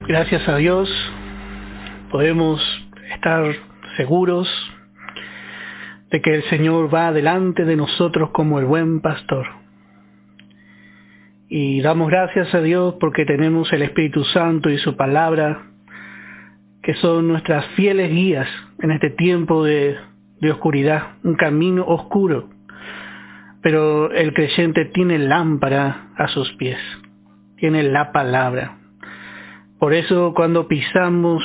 Gracias a Dios podemos estar seguros de que el Señor va delante de nosotros como el buen pastor. Y damos gracias a Dios porque tenemos el Espíritu Santo y su palabra, que son nuestras fieles guías en este tiempo de oscuridad, un camino oscuro. Pero el creyente tiene lámpara a sus pies, tiene la palabra. Por eso cuando pisamos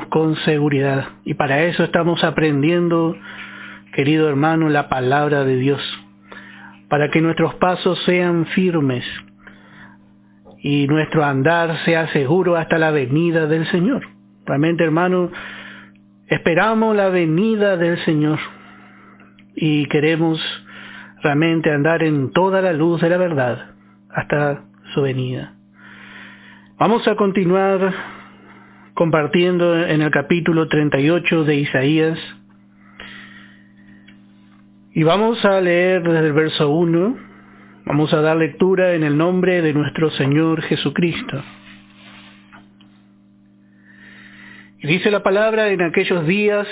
con seguridad. Y para eso estamos aprendiendo, querido hermano, la palabra de Dios, para que nuestros pasos sean firmes y nuestro andar sea seguro hasta la venida del Señor. Realmente, hermano, esperamos la venida del Señor y queremos realmente andar en toda la luz de la verdad hasta su venida. Vamos a continuar compartiendo en el capítulo 38 de Isaías y vamos a leer desde el verso 1. Vamos a dar lectura en el nombre de nuestro Señor Jesucristo. Y dice la palabra: en aquellos días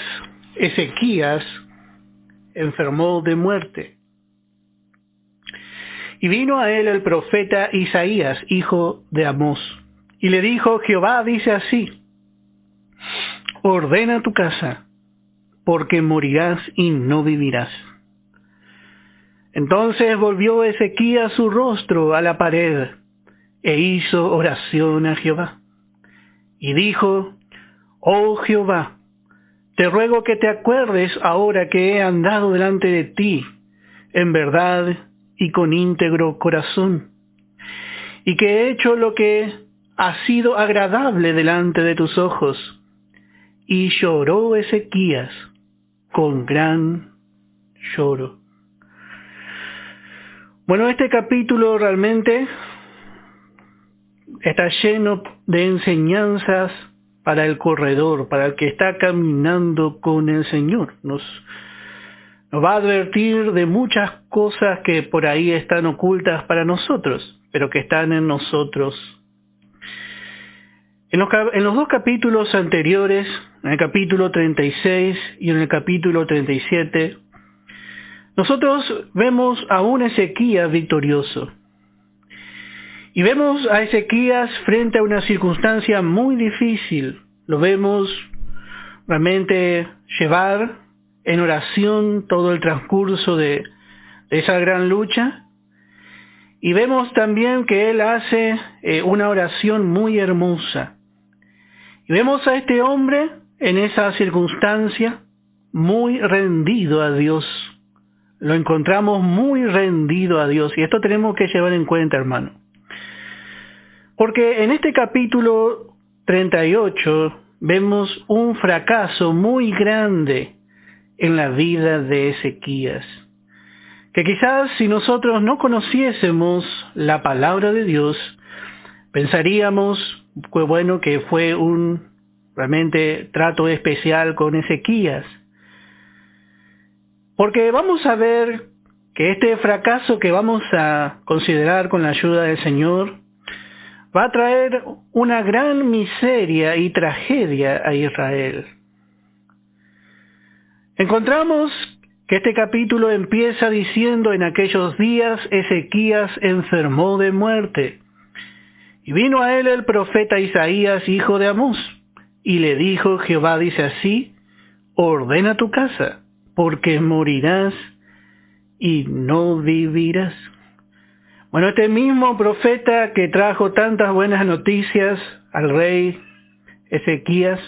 Ezequías enfermó de muerte. Y vino a él el profeta Isaías, hijo de Amós, y le dijo: Jehová dice así: ordena tu casa, porque morirás y no vivirás. Entonces volvió Ezequías su rostro a la pared, e hizo oración a Jehová. Y dijo: oh Jehová, te ruego que te acuerdes ahora que he andado delante de ti en verdad y con íntegro corazón, y que he hecho lo que ha sido agradable delante de tus ojos. Y lloró Ezequías con gran lloro. Bueno, este capítulo realmente está lleno de enseñanzas para el corredor, para el que está caminando con el Señor. Nos va a advertir de muchas cosas que por ahí están ocultas para nosotros, pero que están en nosotros. En los dos capítulos anteriores, en el capítulo 36 y en el capítulo 37, nosotros vemos a un Ezequías victorioso. Y vemos a Ezequías frente a una circunstancia muy difícil. Lo vemos realmente llevar en oración todo el transcurso de esa gran lucha. Y vemos también que él hace una oración muy hermosa. Y vemos a este hombre en esa circunstancia muy rendido a Dios. Lo encontramos muy rendido a Dios. Y esto tenemos que llevar en cuenta, hermano. Porque en este capítulo 38 vemos un fracaso muy grande en la vida de Ezequías. Que quizás si nosotros no conociésemos la palabra de Dios, pensaríamos que fue un realmente trato especial con Ezequías. Porque vamos a ver que este fracaso que vamos a considerar con la ayuda del Señor va a traer una gran miseria y tragedia a Israel. Encontramos que este capítulo empieza diciendo: en aquellos días Ezequías enfermó de muerte. Y vino a él el profeta Isaías, hijo de Amós, y le dijo: Jehová dice así: ordena tu casa, porque morirás y no vivirás. Bueno, este mismo profeta que trajo tantas buenas noticias al rey Ezequías,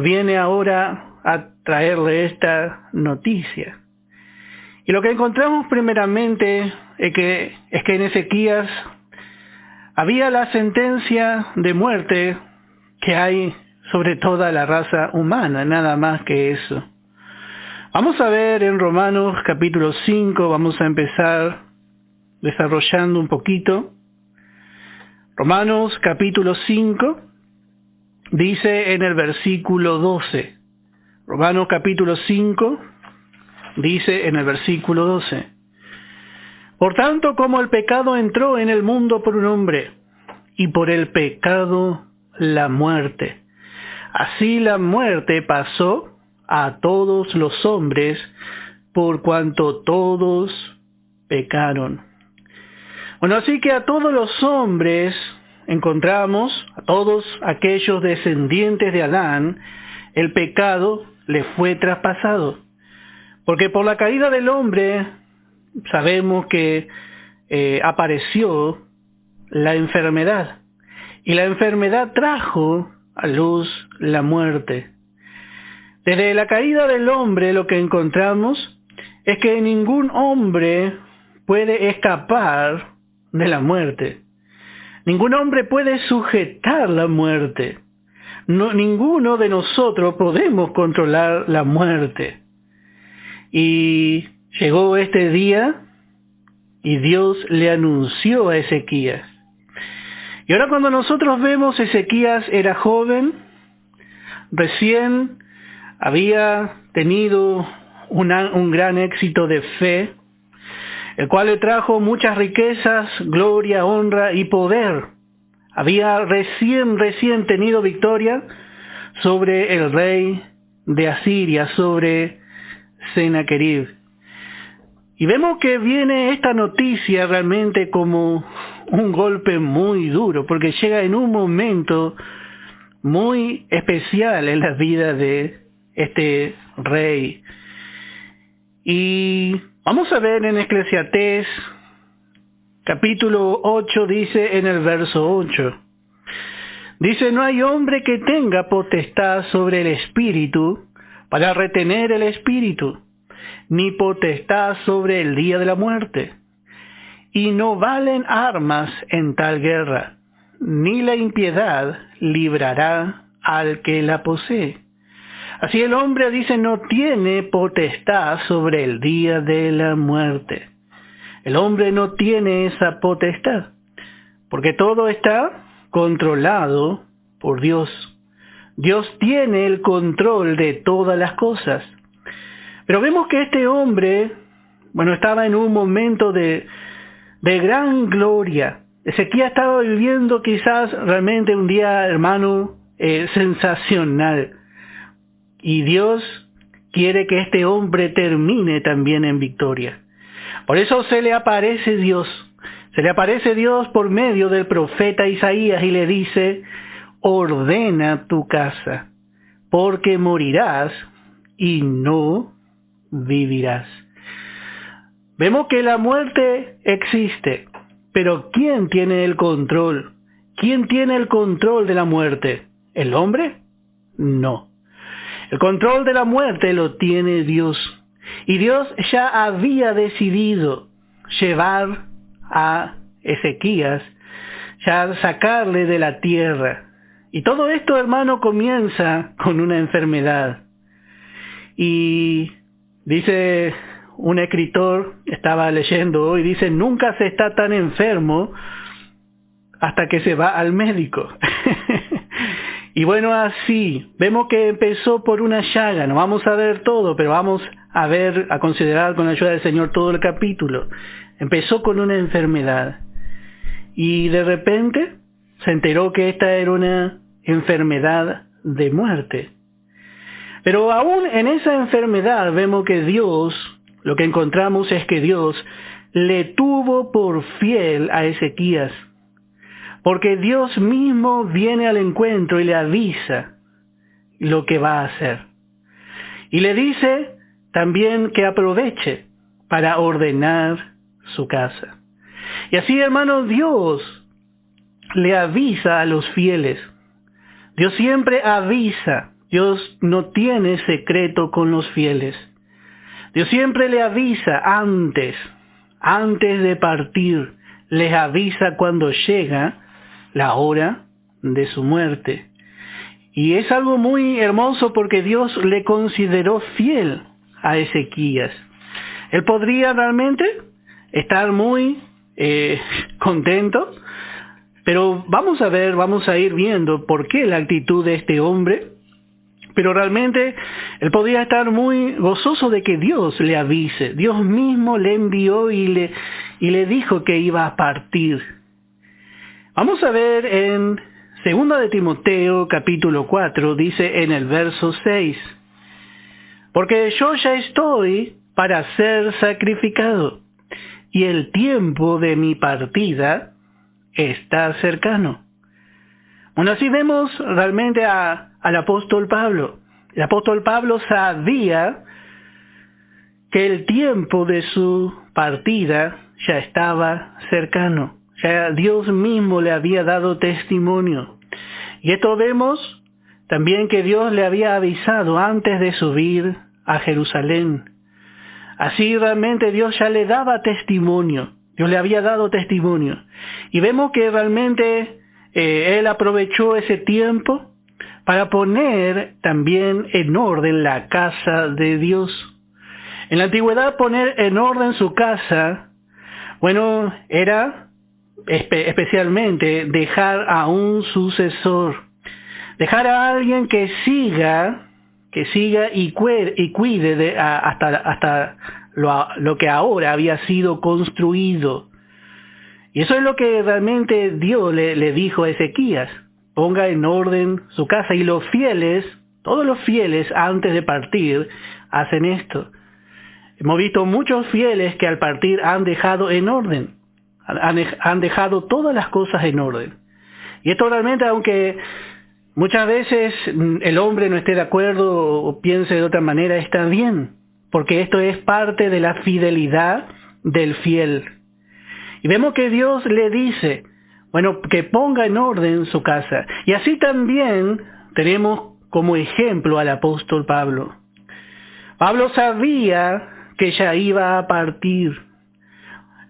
viene ahora a traerle esta noticia. Y lo que encontramos primeramente es que en Ezequías había la sentencia de muerte que hay sobre toda la raza humana, nada más que eso. Vamos a ver en Romanos capítulo 5, vamos a empezar desarrollando un poquito. Romanos capítulo 5 dice en el versículo 12. Romanos capítulo 5 dice en el versículo 12: por tanto, como el pecado entró en el mundo por un hombre, y por el pecado la muerte. Así la muerte pasó a todos los hombres, por cuanto todos pecaron. Bueno, así que a todos los hombres encontramos, a todos aquellos descendientes de Adán, el pecado le fue traspasado. Porque por la caída del hombre sabemos que apareció la enfermedad. Y la enfermedad trajo a luz la muerte. Desde la caída del hombre lo que encontramos es que ningún hombre puede escapar de la muerte. Ningún hombre puede sujetar la muerte. Ninguno de nosotros podemos controlar la muerte. Y llegó este día y Dios le anunció a Ezequías. Y ahora cuando nosotros vemos, Ezequías era joven, recién había tenido un gran éxito de fe, el cual le trajo muchas riquezas, gloria, honra y poder. Había recién tenido victoria sobre el rey de Asiria, sobre Sennacherib. Y vemos que viene esta noticia realmente como un golpe muy duro, porque llega en un momento muy especial en la vida de este rey. Y vamos a ver en Eclesiastés, capítulo 8, dice en el verso 8. Dice, no hay hombre que tenga potestad sobre el espíritu para retener el espíritu, ni potestad sobre el día de la muerte. Y no valen armas en tal guerra, ni la impiedad librará al que la posee. Así el hombre, dice, no tiene potestad sobre el día de la muerte. El hombre no tiene esa potestad, porque todo está controlado por Dios. Dios tiene el control de todas las cosas. Pero vemos que este hombre, estaba en un momento de gran gloria. Ezequías estaba viviendo quizás realmente un día, hermano, sensacional. Y Dios quiere que este hombre termine también en victoria. Por eso se le aparece Dios. Se le aparece Dios por medio del profeta Isaías y le dice, ordena tu casa, porque morirás y no vivirás. Vemos que la muerte existe, pero ¿quién tiene el control? ¿Quién tiene el control de la muerte? ¿El hombre? No. El control de la muerte lo tiene Dios. Y Dios ya había decidido llevar a Ezequías, ya sacarle de la tierra. Y todo esto, hermano, comienza con una enfermedad. Y dice un escritor, estaba leyendo hoy, dice, nunca se está tan enfermo hasta que se va al médico. Y bueno, así, vemos que empezó por una llaga, no vamos a ver todo, pero vamos a considerar con la ayuda del Señor todo el capítulo. Empezó con una enfermedad y de repente se enteró que esta era una enfermedad de muerte. Pero aún en esa enfermedad vemos que Dios, lo que encontramos es que Dios le tuvo por fiel a Ezequías. Porque Dios mismo viene al encuentro y le avisa lo que va a hacer. Y le dice también que aproveche para ordenar su casa. Y así, hermano, Dios le avisa a los fieles. Dios siempre avisa. Dios no tiene secreto con los fieles. Dios siempre le avisa antes de partir. Les avisa cuando llega la hora de su muerte. Y es algo muy hermoso porque Dios le consideró fiel a Ezequías. Él podría realmente estar muy contento, pero vamos a ir viendo por qué la actitud de este hombre. Pero realmente él podía estar muy gozoso de que Dios le avise. Dios mismo le envió y le dijo que iba a partir. Vamos a ver en Segunda de Timoteo, capítulo 4, dice en el verso 6, porque yo ya estoy para ser sacrificado, y el tiempo de mi partida está cercano. Bueno, así vemos realmente al apóstol Pablo. El apóstol Pablo sabía que el tiempo de su partida ya estaba cercano. Ya Dios mismo le había dado testimonio. Y esto vemos también que Dios le había avisado antes de subir a Jerusalén. Así realmente Dios ya le daba testimonio. Dios le había dado testimonio. Y vemos que realmente Él aprovechó ese tiempo para poner también en orden la casa de Dios. En la antigüedad, poner en orden su casa, bueno, era especialmente dejar a un sucesor, dejar a alguien que siga y cuide hasta lo que ahora había sido construido. Y eso es lo que realmente Dios le dijo a Ezequías: ponga en orden su casa. Y los fieles, todos los fieles antes de partir, hacen esto. Hemos visto muchos fieles que al partir han dejado en orden, han dejado todas las cosas en orden. Y esto realmente, aunque muchas veces el hombre no esté de acuerdo o piense de otra manera, está bien, porque esto es parte de la fidelidad del fiel. Y vemos que Dios le dice, bueno, que ponga en orden su casa. Y así también tenemos como ejemplo al apóstol Pablo. Pablo sabía que ya iba a partir.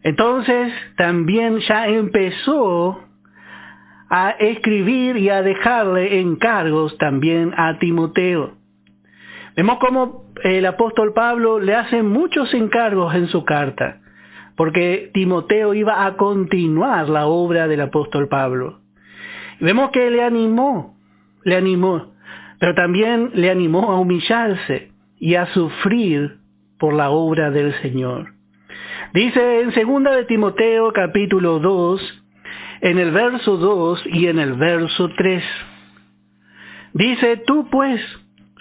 Entonces también ya empezó a escribir y a dejarle encargos también a Timoteo. Vemos cómo el apóstol Pablo le hace muchos encargos en su carta, porque Timoteo iba a continuar la obra del apóstol Pablo. Y vemos que le animó, pero también le animó a humillarse y a sufrir por la obra del Señor. Dice en 2 de Timoteo capítulo 2, en el verso 2 y en el verso 3, dice: tú pues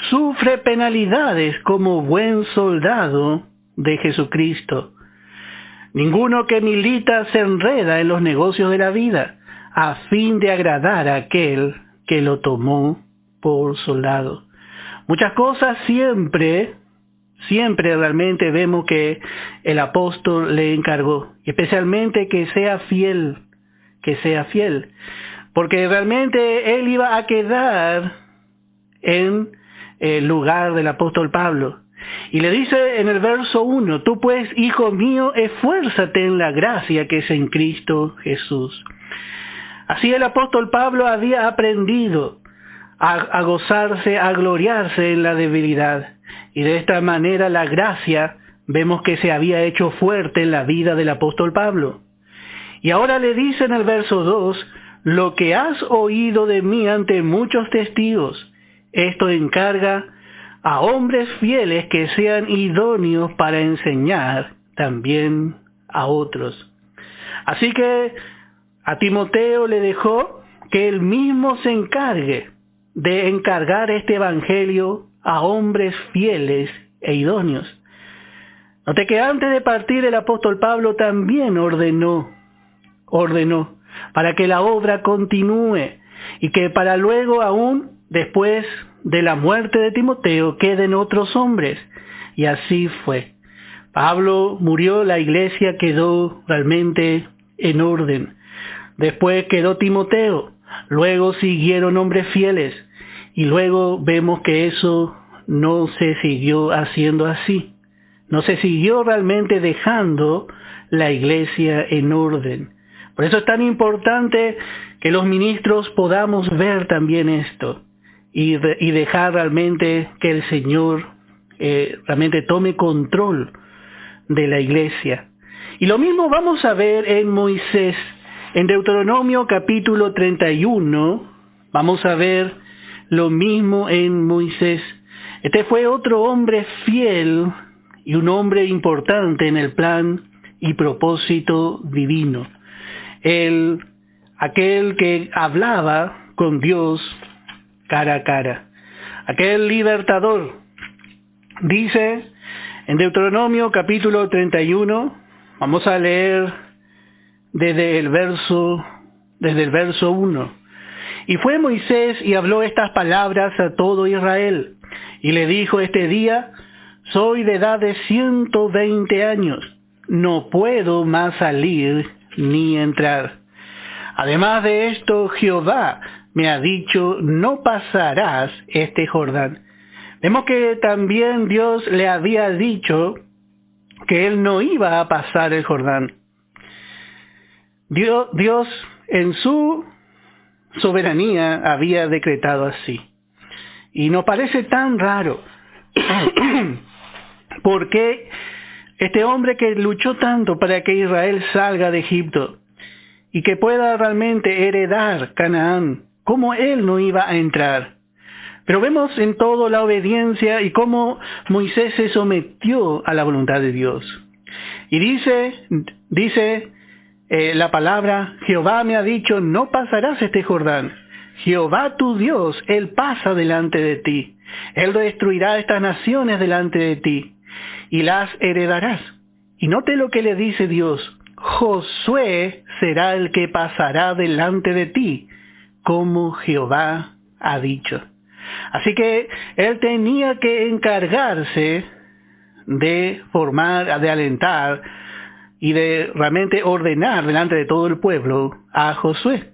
sufre penalidades como buen soldado de Jesucristo. Ninguno que milita se enreda en los negocios de la vida, a fin de agradar a aquel que lo tomó por soldado. Muchas cosas siempre realmente vemos que el apóstol le encargó, especialmente que sea fiel, porque realmente él iba a quedar en el lugar del apóstol Pablo. Y le dice en el verso 1, tú pues, hijo mío, esfuérzate en la gracia que es en Cristo Jesús. Así el apóstol Pablo había aprendido a gozarse, a gloriarse en la debilidad. Y de esta manera la gracia vemos que se había hecho fuerte en la vida del apóstol Pablo. Y ahora le dice en el verso 2, lo que has oído de mí ante muchos testigos, esto encarga a hombres fieles que sean idóneos para enseñar también a otros. Así que a Timoteo le dejó que él mismo se encargue de encargar este evangelio a hombres fieles e idóneos. Note que antes de partir el apóstol Pablo también ordenó para que la obra continúe y que para luego, aún después de la muerte de Timoteo, queden otros hombres. Y así fue. Pablo murió, la iglesia quedó realmente en orden. Después quedó Timoteo, luego siguieron hombres fieles, y luego vemos que eso no se siguió haciendo así. No se siguió realmente dejando la iglesia en orden. Por eso es tan importante que los ministros podamos ver también esto y dejar realmente que el Señor realmente tome control de la iglesia. Y lo mismo vamos a ver en Moisés. En Deuteronomio capítulo 31 vamos a ver lo mismo en Moisés. Este fue otro hombre fiel y un hombre importante en el plan y propósito divino. Aquel que hablaba con Dios cara a cara. Aquel libertador dice en Deuteronomio capítulo 31, vamos a leer desde el verso 1. Y fue Moisés y habló estas palabras a todo Israel, y le dijo: este día soy de edad de 120 años, no puedo más salir ni entrar. Además de esto, Jehová me ha dicho: no pasarás este Jordán. Vemos que también Dios le había dicho que él no iba a pasar el Jordán. Dios en su soberanía había decretado así. Y nos parece tan raro porque este hombre que luchó tanto para que Israel salga de Egipto y que pueda realmente heredar Canaán, ¿cómo él no iba a entrar? Pero vemos en todo la obediencia y cómo Moisés se sometió a la voluntad de Dios. Y dice la palabra: Jehová me ha dicho: no pasarás este Jordán. Jehová tu Dios, Él pasa delante de ti. Él destruirá estas naciones delante de ti y las heredarás. Y note lo que le dice Dios: Josué será el que pasará delante de ti, como Jehová ha dicho. Así que él tenía que encargarse de formar, de alentar y de realmente ordenar delante de todo el pueblo a Josué.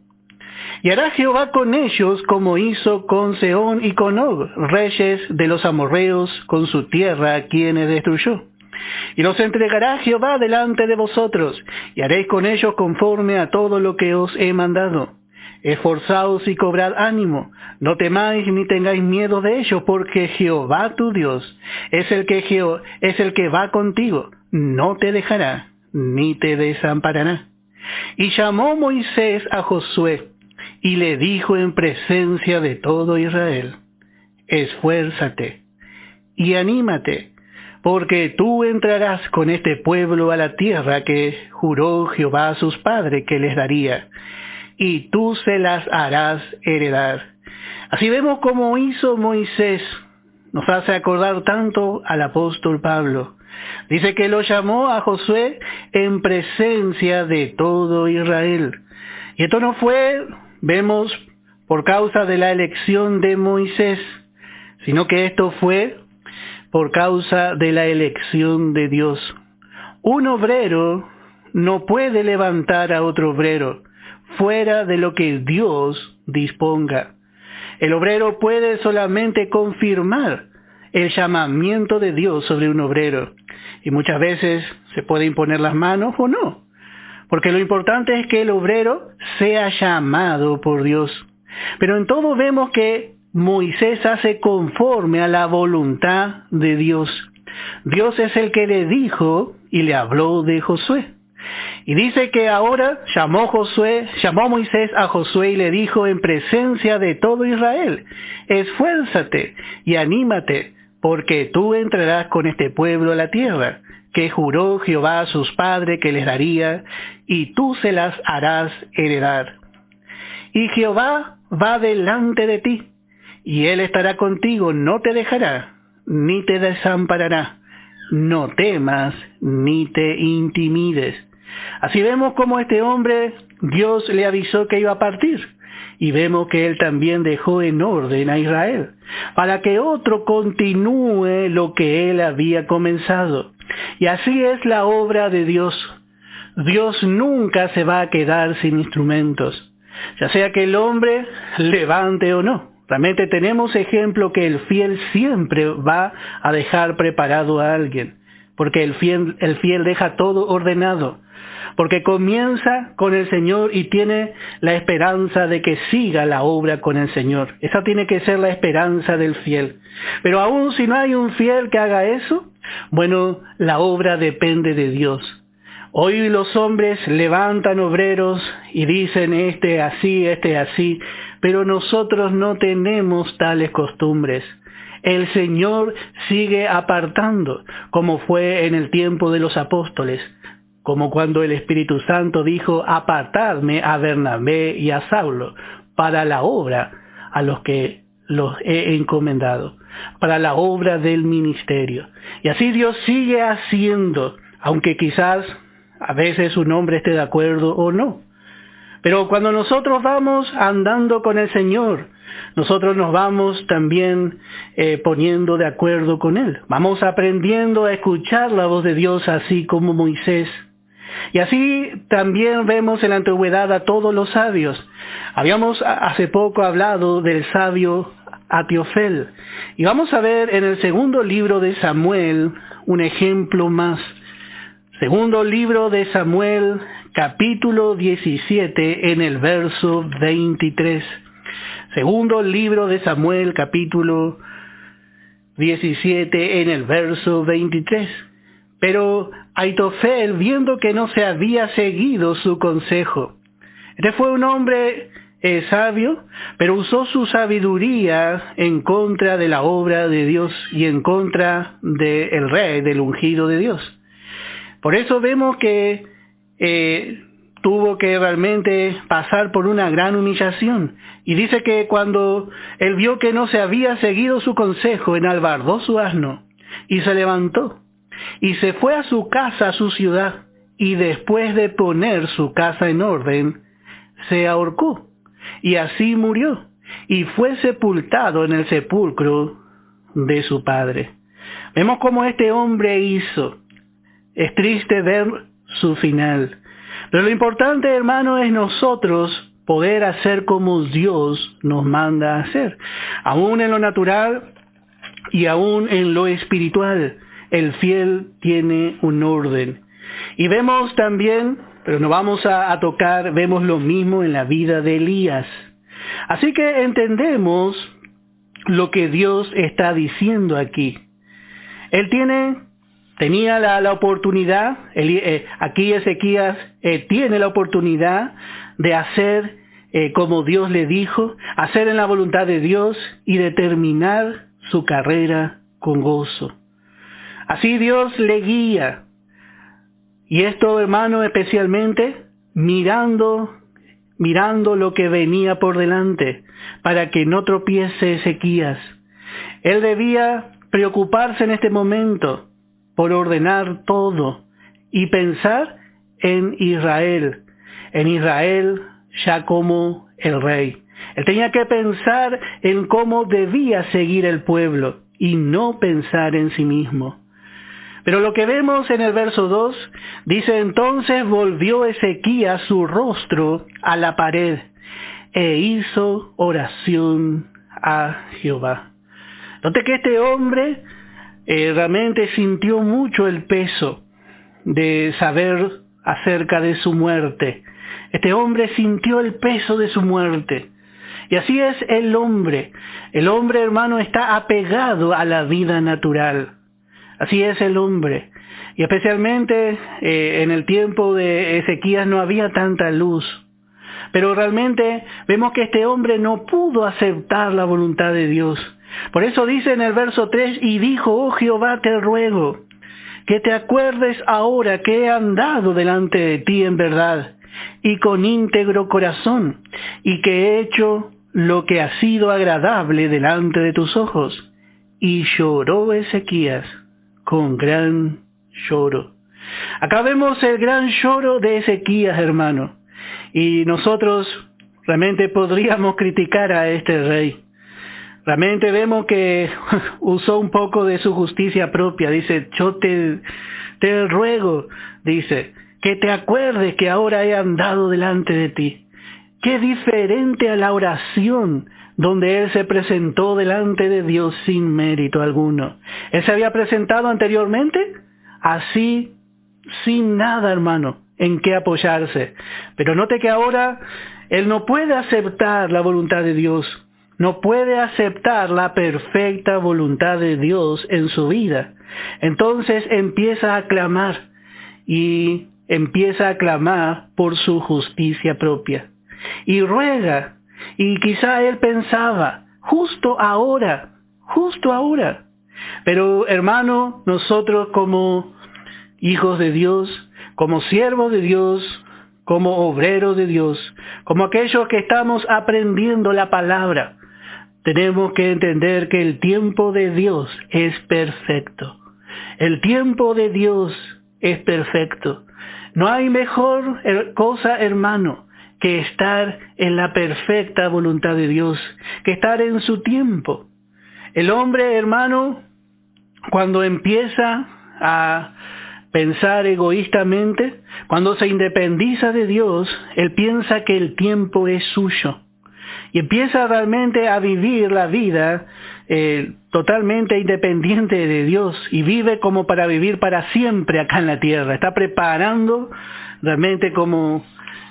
Y hará Jehová con ellos como hizo con Sehón y con Og, reyes de los amorreos, con su tierra, a quienes destruyó. Y los entregará Jehová delante de vosotros, y haréis con ellos conforme a todo lo que os he mandado. Esforzaos y cobrad ánimo, no temáis ni tengáis miedo de ellos, porque Jehová tu Dios es el que va contigo, no te dejará ni te desamparará. Y llamó Moisés a Josué y le dijo en presencia de todo Israel: esfuérzate y anímate, porque tú entrarás con este pueblo a la tierra que juró Jehová a sus padres que les daría, y tú se las harás heredar. Así vemos cómo hizo Moisés. Nos hace acordar tanto al apóstol Pablo. Dice que lo llamó a Josué en presencia de todo Israel. Y esto no fue, vemos, por causa de la elección de Moisés, sino que esto fue por causa de la elección de Dios. Un obrero no puede levantar a otro obrero fuera de lo que Dios disponga. El obrero puede solamente confirmar el llamamiento de Dios sobre un obrero. Y muchas veces se puede imponer las manos o no. Porque lo importante es que el obrero sea llamado por Dios. Pero en todo vemos que Moisés hace conforme a la voluntad de Dios. Dios es el que le dijo y le habló de Josué. Y dice que ahora llamó Moisés a Josué y le dijo en presencia de todo Israel: esfuérzate y anímate, porque tú entrarás con este pueblo a la tierra que juró Jehová a sus padres que les daría, y tú se las harás heredar. Y Jehová va delante de ti, y él estará contigo, no te dejará, ni te desamparará. No temas, ni te intimides. Así vemos cómo este hombre, Dios le avisó que iba a partir. Y vemos que él también dejó en orden a Israel, para que otro continúe lo que él había comenzado. Y así es la obra de Dios. Dios nunca se va a quedar sin instrumentos, ya sea que el hombre levante o no. Realmente tenemos ejemplo que el fiel siempre va a dejar preparado a alguien, porque el fiel deja todo ordenado, porque comienza con el Señor y tiene la esperanza de que siga la obra con el Señor. Esa tiene que ser la esperanza del fiel. Pero aún si no hay un fiel que haga eso, bueno, la obra depende de Dios. Hoy los hombres levantan obreros y dicen este así, pero nosotros no tenemos tales costumbres. El Señor sigue apartando, como fue en el tiempo de los apóstoles, como cuando el Espíritu Santo dijo: apartadme a Bernabé y a Saulo, para la obra a los que los he encomendado, para la obra del ministerio. Y así Dios sigue haciendo, aunque quizás a veces un hombre esté de acuerdo o no. Pero cuando nosotros vamos andando con el Señor, nosotros nos vamos también poniendo de acuerdo con Él. Vamos aprendiendo a escuchar la voz de Dios, así como Moisés. Y así también vemos en la antigüedad a todos los sabios. Habíamos hace poco hablado del sabio Atiofel. Y vamos a ver en el segundo libro de Samuel un ejemplo más. Segundo libro de Samuel, capítulo 17, en el verso 23. Segundo libro de Samuel, capítulo 17, en el verso 23. Pero Aitofel, viendo que no se había seguido su consejo. Este fue un hombre sabio, pero usó su sabiduría en contra de la obra de Dios y en contra del rey, del ungido de Dios. Por eso vemos que tuvo que realmente pasar por una gran humillación. Y dice que cuando él vio que no se había seguido su consejo, enalbardó su asno y se levantó y se fue a su casa, a su ciudad, y después de poner su casa en orden, se ahorcó y así murió y fue sepultado en el sepulcro de su padre. Vemos cómo este hombre hizo. Es triste ver su final. Pero lo importante, hermano, es nosotros poder hacer como Dios nos manda a hacer. Aún en lo natural y aún en lo espiritual, el fiel tiene un orden. Y vemos también, pero no vamos a tocar, vemos lo mismo en la vida de Elías. Así que entendemos lo que Dios está diciendo aquí. Él tenía la oportunidad, aquí Ezequías tiene la oportunidad de hacer como Dios le dijo, hacer en la voluntad de Dios y de terminar su carrera con gozo. Así Dios le guía. Y esto, hermano, especialmente mirando lo que venía por delante, para que no tropiece Ezequías. Él debía preocuparse en este momento por ordenar todo y pensar en Israel ya como el rey. Él tenía que pensar en cómo debía seguir el pueblo y no pensar en sí mismo. Pero lo que vemos en el verso 2, dice: entonces volvió Ezequías su rostro a la pared e hizo oración a Jehová. Note que este hombre realmente sintió mucho el peso de saber acerca de su muerte. Este hombre sintió el peso de su muerte. Y así es el hombre. El hombre, hermano, está apegado a la vida natural. Así es el hombre. Y especialmente en el tiempo de Ezequías no había tanta luz. Pero realmente vemos que este hombre no pudo aceptar la voluntad de Dios. Por eso dice en el verso 3, y dijo: oh Jehová, te ruego que te acuerdes ahora que he andado delante de ti en verdad y con íntegro corazón, y que he hecho lo que ha sido agradable delante de tus ojos. Y lloró Ezequías con gran lloro. Acá vemos el gran lloro de Ezequías, hermano. Y nosotros realmente podríamos criticar a este rey. Realmente vemos que usó un poco de su justicia propia. Dice: yo te ruego, dice, que te acuerdes que ahora he andado delante de ti. Qué diferente a la oración donde él se presentó delante de Dios sin mérito alguno. Él se había presentado anteriormente así, sin nada, hermano, en qué apoyarse. Pero note que ahora él no puede aceptar la voluntad de Dios. No puede aceptar la perfecta voluntad de Dios en su vida. Entonces empieza a clamar y empieza a clamar por su justicia propia. Y ruega, y quizá él pensaba, justo ahora. Pero hermano, nosotros como hijos de Dios, como siervos de Dios, como obreros de Dios, como aquellos que estamos aprendiendo la palabra, tenemos que entender que el tiempo de Dios es perfecto. El tiempo de Dios es perfecto. No hay mejor cosa, hermano, que estar en la perfecta voluntad de Dios, que estar en su tiempo. El hombre, hermano, cuando empieza a pensar egoístamente, cuando se independiza de Dios, él piensa que el tiempo es suyo. Y empieza realmente a vivir la vida totalmente independiente de Dios y vive como para vivir para siempre acá en la tierra. Está preparando realmente como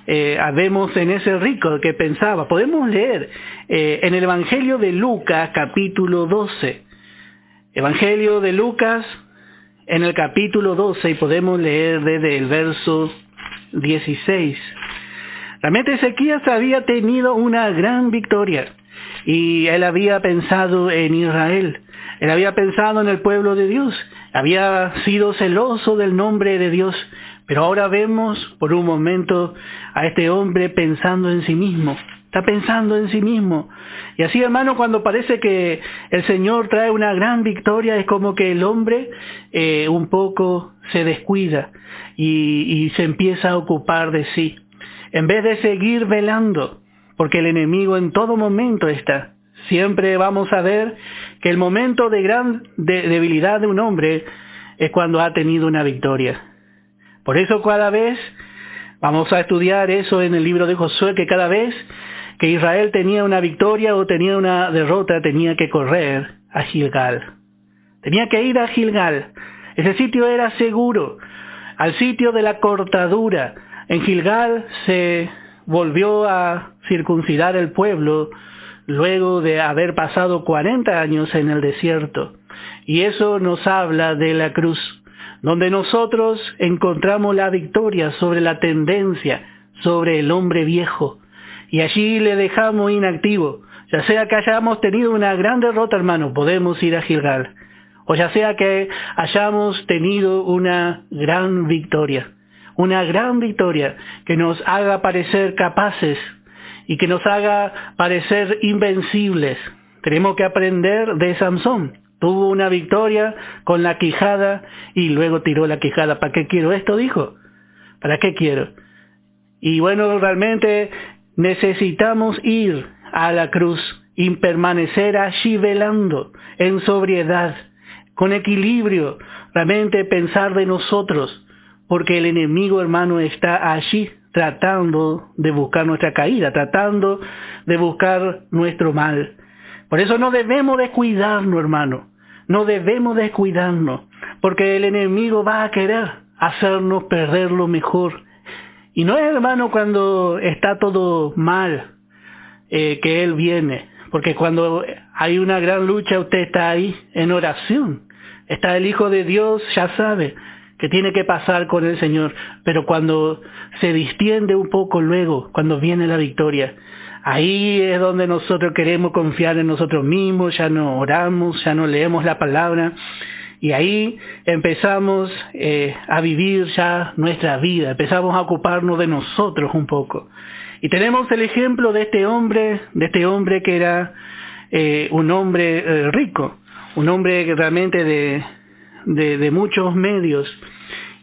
vemos en ese rico que pensaba. Podemos leer en el Evangelio de Lucas, capítulo 12. Evangelio de Lucas, en el capítulo 12, y podemos leer desde el verso 16. Realmente Ezequías había tenido una gran victoria y él había pensado en Israel, él había pensado en el pueblo de Dios, había sido celoso del nombre de Dios, pero ahora vemos por un momento a este hombre pensando en sí mismo, está pensando en sí mismo. Y así, hermano, cuando parece que el Señor trae una gran victoria, es como que el hombre un poco se descuida y se empieza a ocupar de sí. En vez de seguir velando, porque el enemigo en todo momento está. Siempre vamos a ver que el momento de gran debilidad de un hombre es cuando ha tenido una victoria. Por eso cada vez, vamos a estudiar eso en el libro de Josué, que cada vez que Israel tenía una victoria o tenía una derrota, tenía que correr a Gilgal. Tenía que ir a Gilgal. Ese sitio era seguro, al sitio de la cortadura. En Gilgal se volvió a circuncidar el pueblo luego de haber pasado 40 años en el desierto. Y eso nos habla de la cruz, donde nosotros encontramos la victoria sobre la tendencia, sobre el hombre viejo. Y allí le dejamos inactivo. Ya sea que hayamos tenido una gran derrota, hermano, podemos ir a Gilgal. O ya sea que hayamos tenido una gran victoria. Una gran victoria que nos haga parecer capaces y que nos haga parecer invencibles. Tenemos que aprender de Sansón. Tuvo una victoria con la quijada y luego tiró la quijada. ¿Para qué quiero esto? Dijo. ¿Para qué quiero? Y bueno, realmente necesitamos ir a la cruz y permanecer allí velando en sobriedad, con equilibrio, realmente pensar de nosotros. Porque el enemigo, hermano, está allí tratando de buscar nuestra caída, tratando de buscar nuestro mal. Por eso no debemos descuidarnos, hermano. No debemos descuidarnos, porque el enemigo va a querer hacernos perder lo mejor. Y no es, hermano, cuando está todo mal que él viene. Porque cuando hay una gran lucha, usted está ahí en oración. Está el Hijo de Dios, ya sabe que tiene que pasar con el Señor, pero cuando se distiende un poco luego, cuando viene la victoria, ahí es donde nosotros queremos confiar en nosotros mismos, ya no oramos, ya no leemos la palabra, y ahí empezamos a vivir ya nuestra vida, empezamos a ocuparnos de nosotros un poco. Y tenemos el ejemplo de este hombre que era un hombre rico, un hombre que realmente de muchos medios.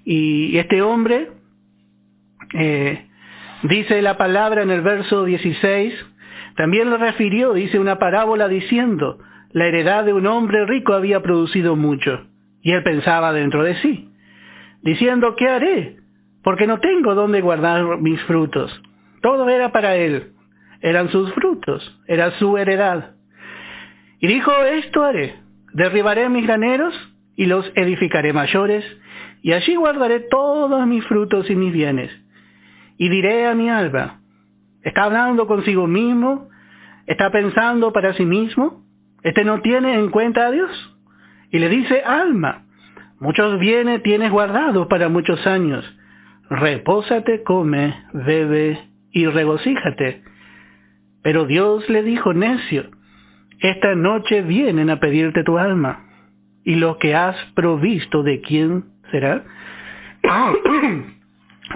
Y este hombre, dice la palabra en el verso 16, también lo refirió, dice una parábola diciendo, la heredad de un hombre rico había producido mucho. Y él pensaba dentro de sí, diciendo, ¿qué haré? Porque no tengo dónde guardar mis frutos. Todo era para él, eran sus frutos, era su heredad. Y dijo, esto haré, derribaré mis graneros y los edificaré mayores, y allí guardaré todos mis frutos y mis bienes. Y diré a mi alma, ¿está hablando consigo mismo? ¿Está pensando para sí mismo? ¿Este no tiene en cuenta a Dios? Y le dice, alma, muchos bienes tienes guardados para muchos años. Repósate, come, bebe y regocíjate. Pero Dios le dijo, necio, esta noche vienen a pedirte tu alma, y lo que has provisto, ¿de quién será?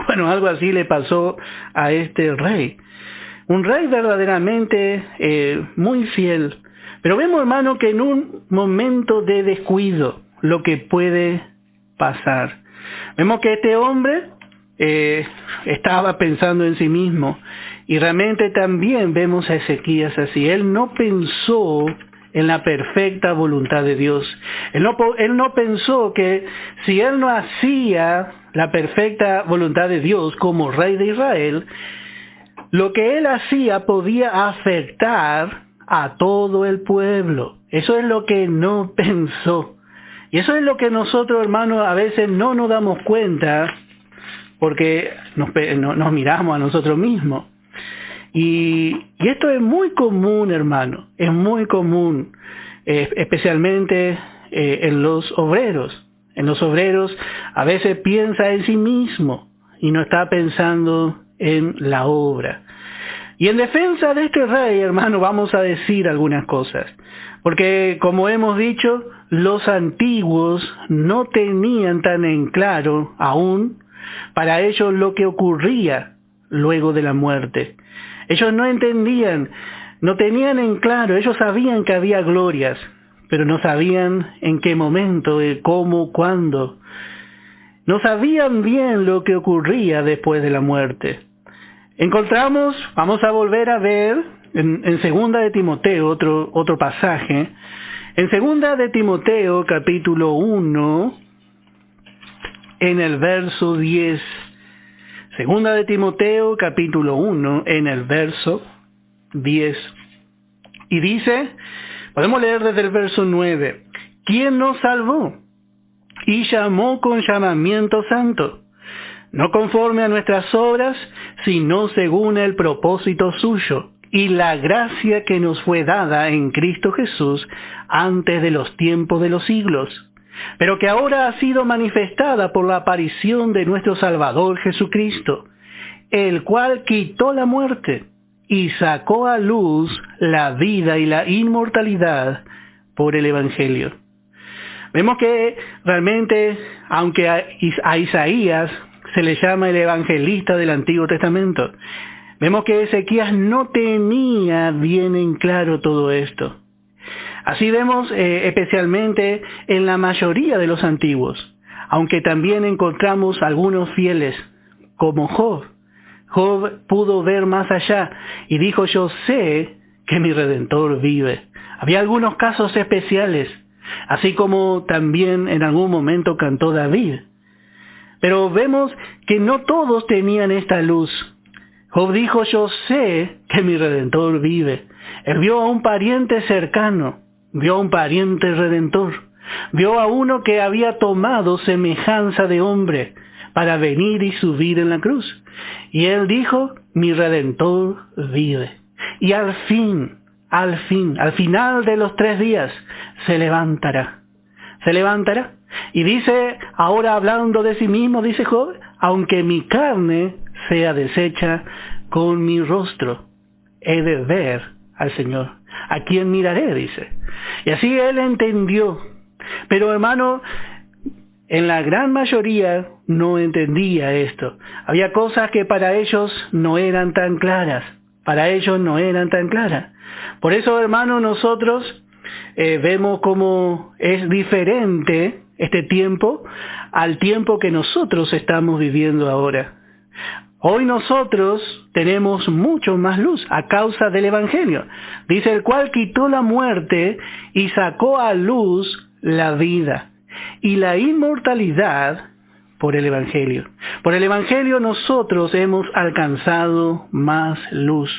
Bueno, algo así le pasó a este rey. Un rey verdaderamente muy fiel. Pero vemos, hermano, que en un momento de descuido, lo que puede pasar. Vemos que este hombre estaba pensando en sí mismo. Y realmente también vemos a Ezequías así. Él no pensó en la perfecta voluntad de Dios. Él no pensó que si él no hacía la perfecta voluntad de Dios como rey de Israel, lo que él hacía podía afectar a todo el pueblo. Eso es lo que no pensó. Y eso es lo que nosotros, hermanos, a veces no nos damos cuenta porque nos miramos a nosotros mismos. Y esto es muy común, hermano, es muy común, especialmente en los obreros. En los obreros a veces piensa en sí mismo y no está pensando en la obra. Y en defensa de este rey, hermano, vamos a decir algunas cosas. Porque, como hemos dicho, los antiguos no tenían tan en claro aún para ellos lo que ocurría luego de la muerte. Ellos no entendían, no tenían en claro, ellos sabían que había glorias, pero no sabían en qué momento, cómo, cuándo. No sabían bien lo que ocurría después de la muerte. Encontramos, vamos a volver a ver en Segunda de Timoteo, otro pasaje. En Segunda de Timoteo, capítulo 1, en el verso 10. Segunda de Timoteo, capítulo 1, en el verso 10. Y dice, podemos leer desde el verso 9. ¿Quién nos salvó y llamó con llamamiento santo? No conforme a nuestras obras, sino según el propósito suyo y la gracia que nos fue dada en Cristo Jesús antes de los tiempos de los siglos, pero que ahora ha sido manifestada por la aparición de nuestro Salvador Jesucristo, el cual quitó la muerte y sacó a luz la vida y la inmortalidad por el Evangelio. Vemos que realmente, aunque a Isaías se le llama el evangelista del Antiguo Testamento, vemos que Ezequías no tenía bien en claro todo esto. Así vemos especialmente en la mayoría de los antiguos, aunque también encontramos algunos fieles, como Job. Job pudo ver más allá y dijo, yo sé que mi Redentor vive. Había algunos casos especiales, así como también en algún momento cantó David. Pero vemos que no todos tenían esta luz. Job dijo, yo sé que mi Redentor vive. Él vio a un pariente cercano, vio a un pariente redentor, vio a uno que había tomado semejanza de hombre para venir y subir en la cruz. Y él dijo, mi Redentor vive. Y al final de los 3 días, se levantará. Se levantará. Y dice, ahora hablando de sí mismo, dice Job, aunque mi carne sea deshecha, con mi rostro he de ver al Señor. ¿A quién miraré? Dice. Y así él entendió. Pero hermano, en la gran mayoría no entendía esto. Había cosas que para ellos no eran tan claras. Para ellos no eran tan claras. Por eso, hermano, nosotros vemos cómo es diferente este tiempo al tiempo que nosotros estamos viviendo ahora. Hoy nosotros tenemos mucho más luz a causa del Evangelio. Dice, el cual quitó la muerte y sacó a luz la vida y la inmortalidad por el Evangelio. Por el Evangelio nosotros hemos alcanzado más luz.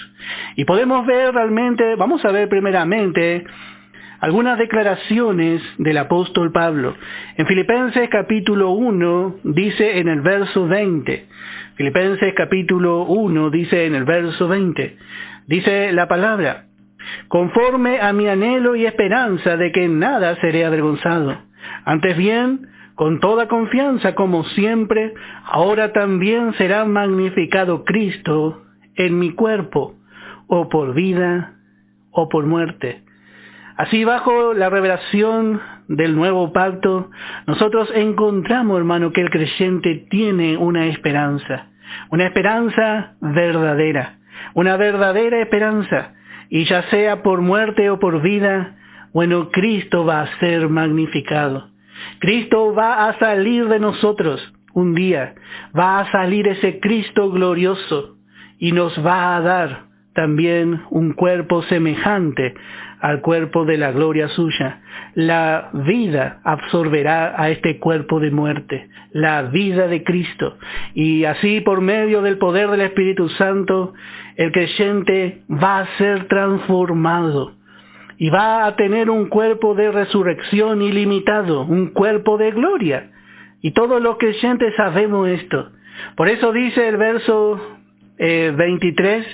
Y podemos ver realmente, vamos a ver primeramente algunas declaraciones del apóstol Pablo. En Filipenses capítulo 1 dice en el verso 20. Filipenses capítulo 1 dice en el verso 20. Dice la palabra, conforme a mi anhelo y esperanza de que en nada seré avergonzado. Antes bien, con toda confianza, como siempre, ahora también será magnificado Cristo en mi cuerpo, o por vida o por muerte. Así, bajo la revelación del nuevo pacto, nosotros encontramos, hermano, que el creyente tiene una esperanza verdadera, una verdadera esperanza, y ya sea por muerte o por vida, bueno, Cristo va a ser magnificado. Cristo va a salir de nosotros un día, va a salir ese Cristo glorioso y nos va a dar también un cuerpo semejante al cuerpo de la gloria suya. La vida absorberá a este cuerpo de muerte, la vida de Cristo. Y así, por medio del poder del Espíritu Santo, el creyente va a ser transformado y va a tener un cuerpo de resurrección ilimitado, un cuerpo de gloria. Y todos los creyentes sabemos esto. Por eso dice el verso 23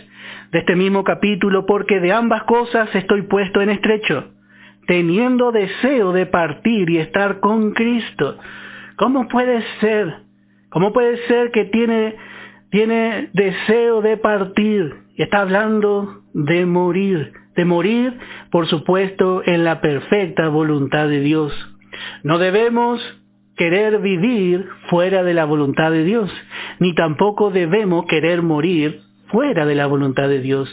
de este mismo capítulo: porque de ambas cosas estoy puesto en estrecho, teniendo deseo de partir y estar con Cristo. ¿Cómo puede ser? ¿Cómo puede ser que tiene deseo de partir? Y está hablando de morir, por supuesto, en la perfecta voluntad de Dios. No debemos querer vivir fuera de la voluntad de Dios, ni tampoco debemos querer morir fuera de la voluntad de Dios.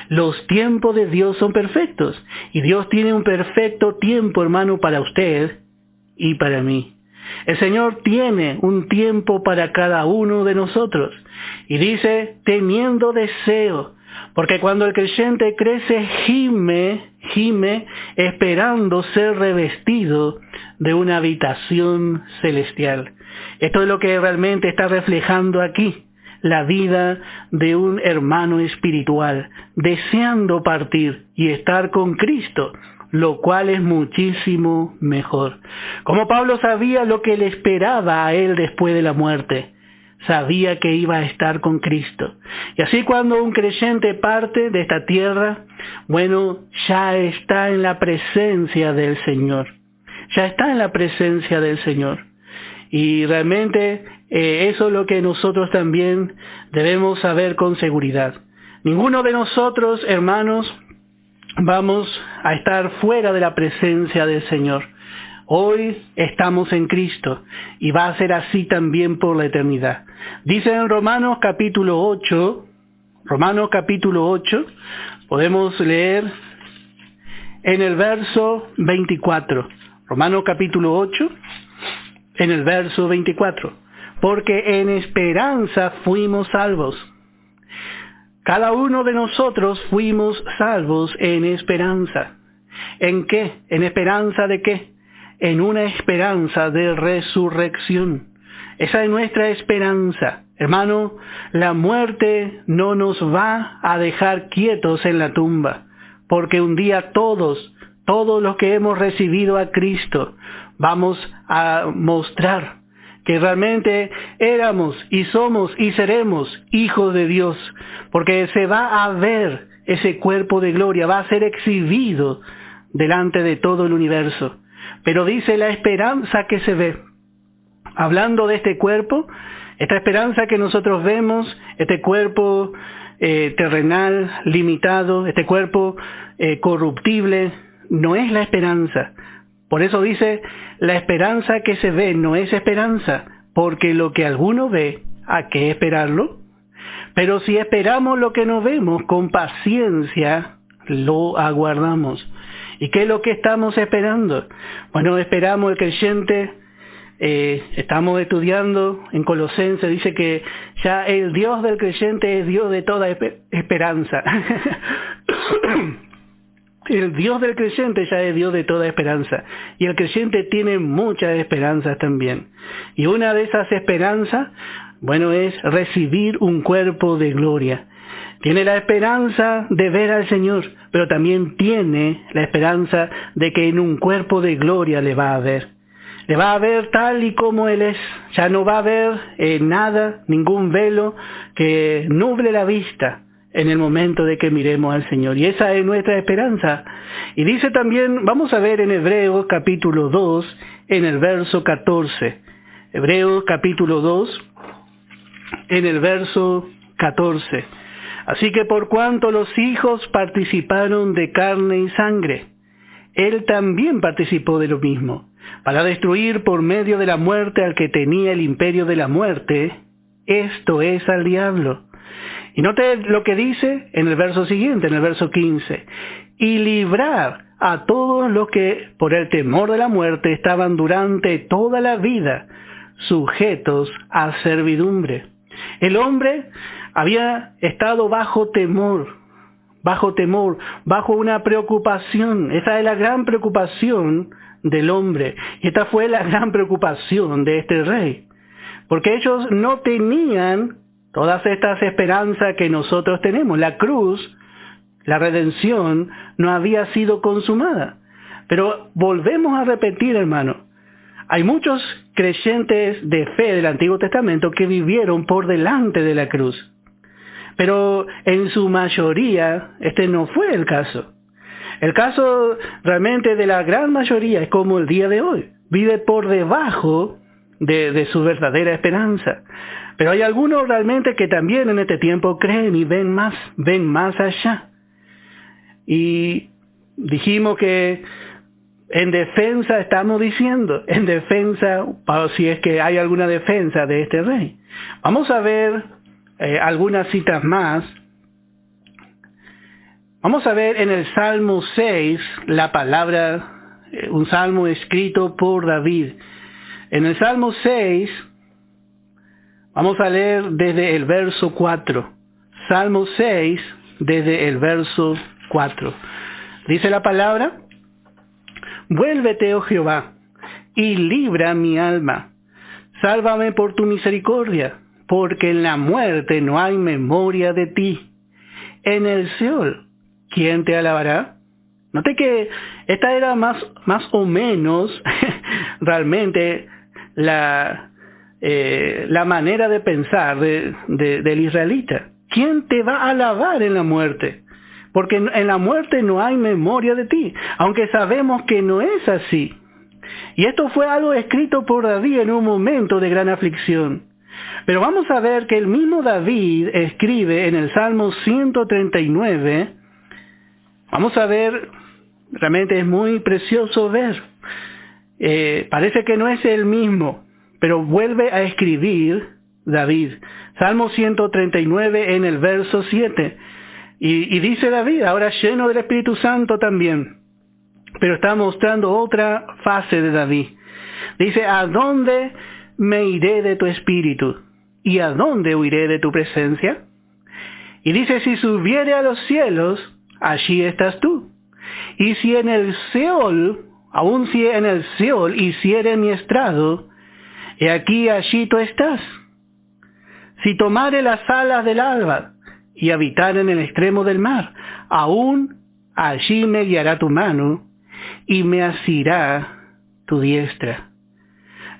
Los tiempos de Dios son perfectos, y Dios tiene un perfecto tiempo, hermano, para usted y para mí. El Señor tiene un tiempo para cada uno de nosotros, y dice, teniendo deseo, porque cuando el creyente crece, gime esperando ser revestido de una habitación celestial. Esto es lo que realmente está reflejando aquí la vida de un hermano espiritual, deseando partir y estar con Cristo, lo cual es muchísimo mejor. Como Pablo sabía lo que le esperaba a él después de la muerte, sabía que iba a estar con Cristo. Y así, cuando un creyente parte de esta tierra, bueno, ya está en la presencia del Señor. Ya está en la presencia del Señor. Y realmente eso es lo que nosotros también debemos saber con seguridad. Ninguno de nosotros, hermanos, vamos a estar fuera de la presencia del Señor. Hoy estamos en Cristo, y va a ser así también por la eternidad. Dice en Romanos capítulo 8, podemos leer en el verso 24. Romanos capítulo 8, en el verso 24. Porque en esperanza fuimos salvos. Cada uno de nosotros fuimos salvos en esperanza. ¿En qué? ¿En esperanza de qué? En una esperanza de resurrección. Esa es nuestra esperanza. Hermano, la muerte no nos va a dejar quietos en la tumba, porque un día todos los que hemos recibido a Cristo, vamos a mostrar que realmente éramos y somos y seremos hijos de Dios, porque se va a ver ese cuerpo de gloria, va a ser exhibido delante de todo el universo. Pero dice la esperanza que se ve. Hablando de este cuerpo, esta esperanza que nosotros vemos, este cuerpo terrenal, limitado, este cuerpo corruptible, no es la esperanza. Por eso dice, la esperanza que se ve no es esperanza, porque lo que alguno ve, ¿a qué esperarlo? Pero si esperamos lo que no vemos, con paciencia lo aguardamos. ¿Y qué es lo que estamos esperando? Bueno, esperamos el creyente, estamos estudiando en Colosenses, dice que ya el Dios del creyente es Dios de toda esperanza. El Dios del creyente ya es Dios de toda esperanza. Y el creyente tiene muchas esperanzas también. Y una de esas esperanzas, bueno, es recibir un cuerpo de gloria. Tiene la esperanza de ver al Señor, pero también tiene la esperanza de que en un cuerpo de gloria le va a ver. Le va a ver tal y como Él es. Ya no va a haber nada, ningún velo que nuble la vista en el momento de que miremos al Señor. Y esa es nuestra esperanza. Y dice también, vamos a ver en Hebreos capítulo 2, en el verso 14. Hebreos capítulo 2, en el verso 14. Así que por cuanto los hijos participaron de carne y sangre, Él también participó de lo mismo, para destruir por medio de la muerte al que tenía el imperio de la muerte, esto es al diablo. Y note lo que dice en el verso siguiente, en el verso 15, y librar a todos los que por el temor de la muerte estaban durante toda la vida sujetos a servidumbre. El hombre había estado bajo temor, bajo una preocupación. Esa es la gran preocupación del hombre. Y esta fue la gran preocupación de este rey. Porque ellos no tenían todas estas esperanzas que nosotros tenemos. La cruz, la redención, no había sido consumada. Pero volvemos a repetir, hermano, hay muchos creyentes de fe del Antiguo Testamento que vivieron por delante de la cruz. Pero en su mayoría, este no fue el caso. El caso realmente de la gran mayoría es como el día de hoy. Vive por debajo de su verdadera esperanza. Pero hay algunos realmente que también en este tiempo creen y ven más allá. Y dijimos que en defensa, estamos diciendo, en defensa, si es que hay alguna defensa de este rey. Vamos a ver algunas citas más. Vamos a ver en el Salmo 6 la palabra, un salmo escrito por David. En el Salmo 6, vamos a leer desde el verso 4. Salmo 6, desde el verso 4. Dice la palabra: Vuélvete, oh Jehová, y libra mi alma. Sálvame por tu misericordia, porque en la muerte no hay memoria de ti. En el Seol, ¿quién te alabará? Note que esta era más o menos realmente la manera de pensar del israelita. ¿Quién te va a alabar en la muerte? Porque en la muerte no hay memoria de ti, aunque sabemos que no es así. Y esto fue algo escrito por David en un momento de gran aflicción. Pero vamos a ver que el mismo David escribe en el Salmo 139, vamos a ver, realmente es muy precioso ver, parece que no es el mismo, pero vuelve a escribir David. Salmo 139 en el verso 7. Y dice David, ahora lleno del Espíritu Santo también, pero está mostrando otra fase de David. Dice: ¿a dónde me iré de tu espíritu? ¿Y a dónde huiré de tu presencia? Y dice: si subiere a los cielos, allí estás tú. Y si en el Seol, aun si en el Seol hiciere mi estrado, he aquí allí tú estás. Si tomare las alas del alba, y habitar en el extremo del mar, aún allí me guiará tu mano, y me asirá tu diestra.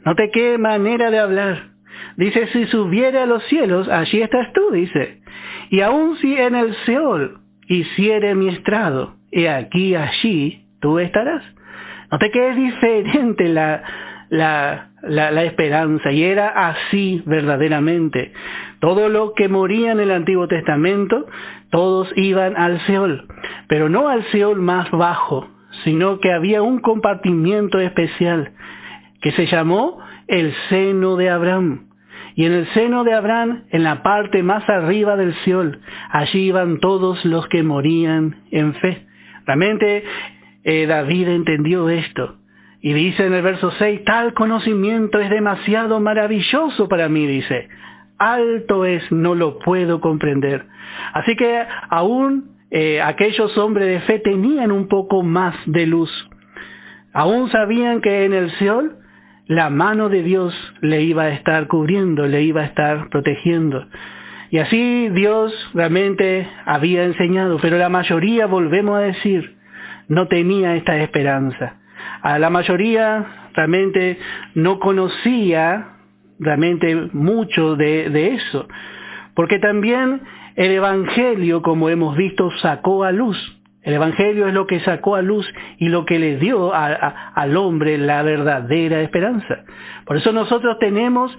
Note qué manera de hablar. Dice: si subiere a los cielos, allí estás tú, dice. Y aun si en el Seol hiciere mi estrado, he aquí allí tú estarás. Note que es diferente la esperanza, y era así verdaderamente. Todo lo que moría en el Antiguo Testamento, todos iban al Seol, pero no al Seol más bajo, sino que había un compartimiento especial que se llamó el seno de Abraham. Y en el seno de Abraham, en la parte más arriba del Seol, allí iban todos los que morían en fe. Realmente David entendió esto. Y dice en el verso 6, tal conocimiento es demasiado maravilloso para mí, dice. Alto es, no lo puedo comprender. Así que aún aquellos hombres de fe tenían un poco más de luz. Aún sabían que en el Seol la mano de Dios le iba a estar cubriendo, le iba a estar protegiendo. Y así Dios realmente había enseñado, pero la mayoría, volvemos a decir, no tenía esta esperanza. A la mayoría realmente no conocía realmente mucho de eso, porque también el Evangelio, como hemos visto, sacó a luz. El Evangelio es lo que sacó a luz y lo que le dio al hombre la verdadera esperanza. Por eso nosotros tenemos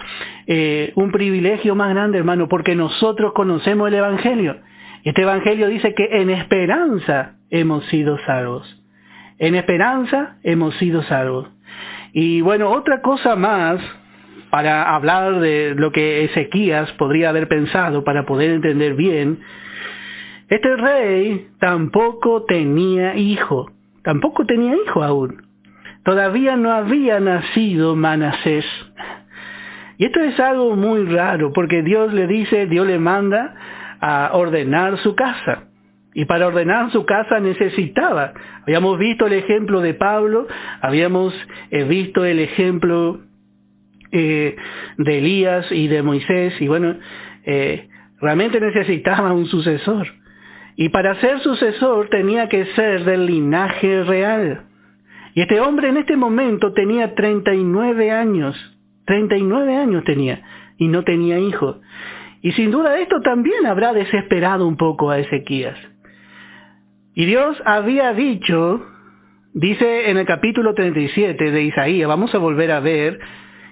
un privilegio más grande, hermano, porque nosotros conocemos el Evangelio. Este Evangelio dice que en esperanza hemos sido salvos. en esperanza hemos sido salvos. Y bueno, otra cosa más para hablar de lo que Ezequías podría haber pensado para poder entender bien. Este rey tampoco tenía hijo aún. Todavía no había nacido Manasés. Y esto es algo muy raro, porque Dios le manda a ordenar su casa. Y para ordenar su casa habíamos visto el ejemplo de Pablo, habíamos visto el ejemplo de Elías y de Moisés, y bueno, realmente necesitaba un sucesor. Y para ser sucesor tenía que ser del linaje real. Y este hombre en este momento tenía 39 años. 39 años tenía, y no tenía hijo. Y sin duda esto también habrá desesperado un poco a Ezequías. Y Dios había dicho, dice en el capítulo 37 de Isaías, vamos a volver a ver,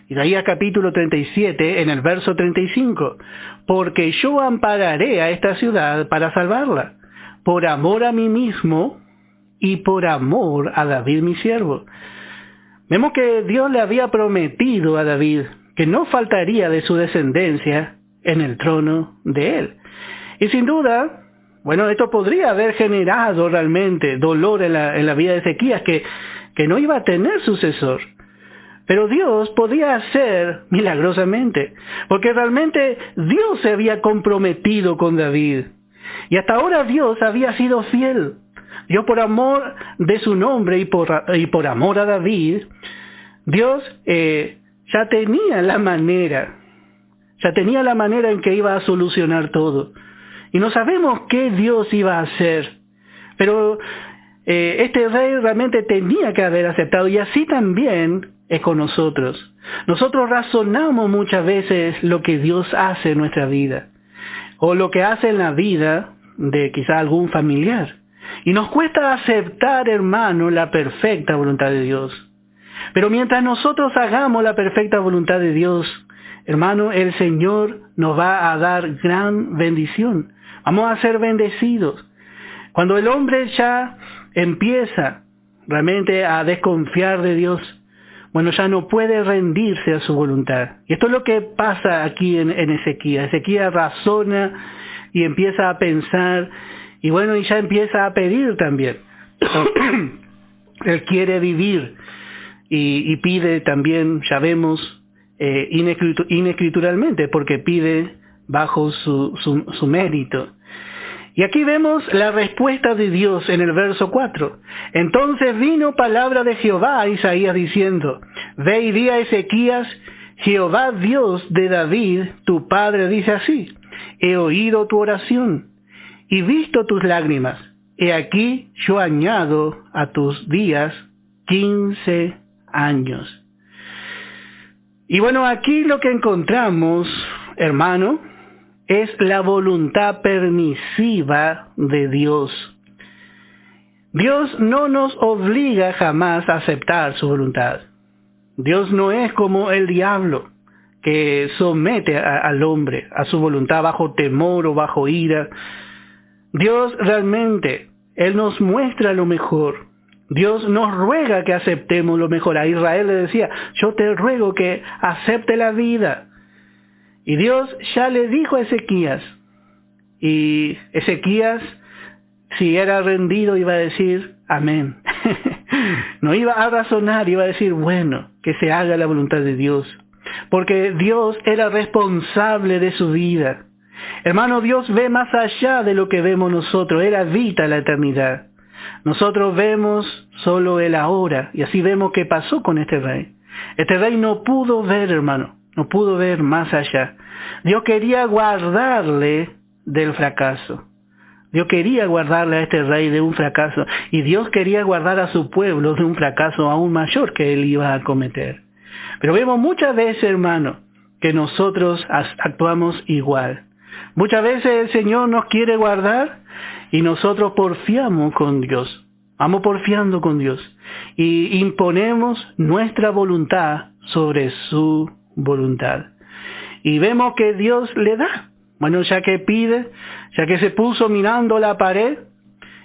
Isaías capítulo 37 en el verso 35, porque yo ampararé a esta ciudad para salvarla, por amor a mí mismo y por amor a David mi siervo. Vemos que Dios le había prometido a David que no faltaría de su descendencia en el trono de él. Y sin duda, bueno, esto podría haber generado realmente dolor en la vida de Ezequías, que no iba a tener sucesor. Pero Dios podía hacer milagrosamente, porque realmente Dios se había comprometido con David. Y hasta ahora Dios había sido fiel. Dios, por amor de su nombre y por amor a David, Dios ya tenía la manera en que iba a solucionar todo. Y no sabemos qué Dios iba a hacer, pero este rey realmente tenía que haber aceptado, y así también es con nosotros. Nosotros razonamos muchas veces lo que Dios hace en nuestra vida, o lo que hace en la vida de quizá algún familiar. Y nos cuesta aceptar, hermano, la perfecta voluntad de Dios. Pero mientras nosotros hagamos la perfecta voluntad de Dios, hermano, el Señor nos va a dar gran bendición. Vamos a ser bendecidos. Cuando el hombre ya empieza realmente a desconfiar de Dios, bueno, ya no puede rendirse a su voluntad. Y esto es lo que pasa aquí en Ezequías. Ezequías razona y empieza a pensar, y bueno, y ya empieza a pedir también. Él quiere vivir y pide también, ya vemos, inescrituralmente, porque pide bajo su mérito. Y aquí vemos la respuesta de Dios en el verso 4. Entonces vino palabra de Jehová a Isaías diciendo, ve y di a Ezequías, Jehová Dios de David, tu padre, dice así, he oído tu oración y visto tus lágrimas. He aquí yo añado a tus días 15 años. Y bueno, aquí lo que encontramos, hermano, es la voluntad permisiva de Dios. Dios no nos obliga jamás a aceptar su voluntad. Dios no es como el diablo, que somete al hombre a su voluntad bajo temor o bajo ira. Dios realmente, Él nos muestra lo mejor. Dios nos ruega que aceptemos lo mejor. A Israel le decía, yo te ruego que acepte la vida. Y Dios ya le dijo a Ezequías, y Ezequías, si era rendido, iba a decir, amén. No iba a razonar, iba a decir, bueno, que se haga la voluntad de Dios. Porque Dios era responsable de su vida. Hermano, Dios ve más allá de lo que vemos nosotros. Él habita la eternidad. Nosotros vemos solo el ahora. Y así vemos qué pasó con este rey. Este rey no pudo ver, hermano. No pudo ver más allá. Dios quería guardarle del fracaso. Dios quería guardarle a este rey de un fracaso. Y Dios quería guardar a su pueblo de un fracaso aún mayor que él iba a cometer. Pero vemos muchas veces, hermano, que nosotros actuamos igual. Muchas veces el Señor nos quiere guardar y nosotros porfiamos con Dios. Vamos porfiando con Dios. Y imponemos nuestra voluntad sobre su voluntad. Y vemos que Dios le da. Bueno, ya que pide, ya que se puso mirando la pared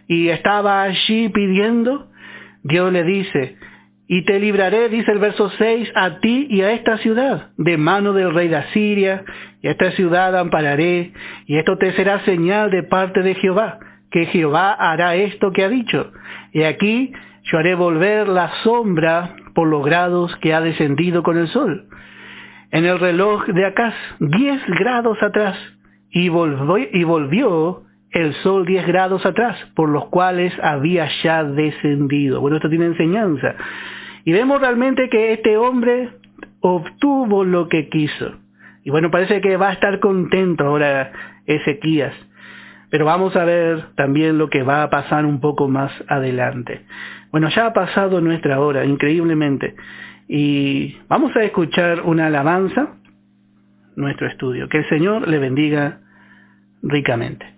y estaba allí pidiendo, Dios le dice, y te libraré, dice el verso 6, a ti y a esta ciudad, de mano del rey de Asiria, y a esta ciudad ampararé, y esto te será señal de parte de Jehová, que Jehová hará esto que ha dicho. Y aquí yo haré volver la sombra por los grados que ha descendido con el sol. En el reloj de Acaz, 10 grados atrás, y volvió el sol 10 grados atrás, por los cuales había ya descendido. Bueno, esto tiene enseñanza. Y vemos realmente que este hombre obtuvo lo que quiso. Y bueno, parece que va a estar contento ahora Ezequías. Pero vamos a ver también lo que va a pasar un poco más adelante. Bueno, ya ha pasado nuestra hora, increíblemente. Y vamos a escuchar una alabanza, nuestro estudio. Que el Señor le bendiga ricamente.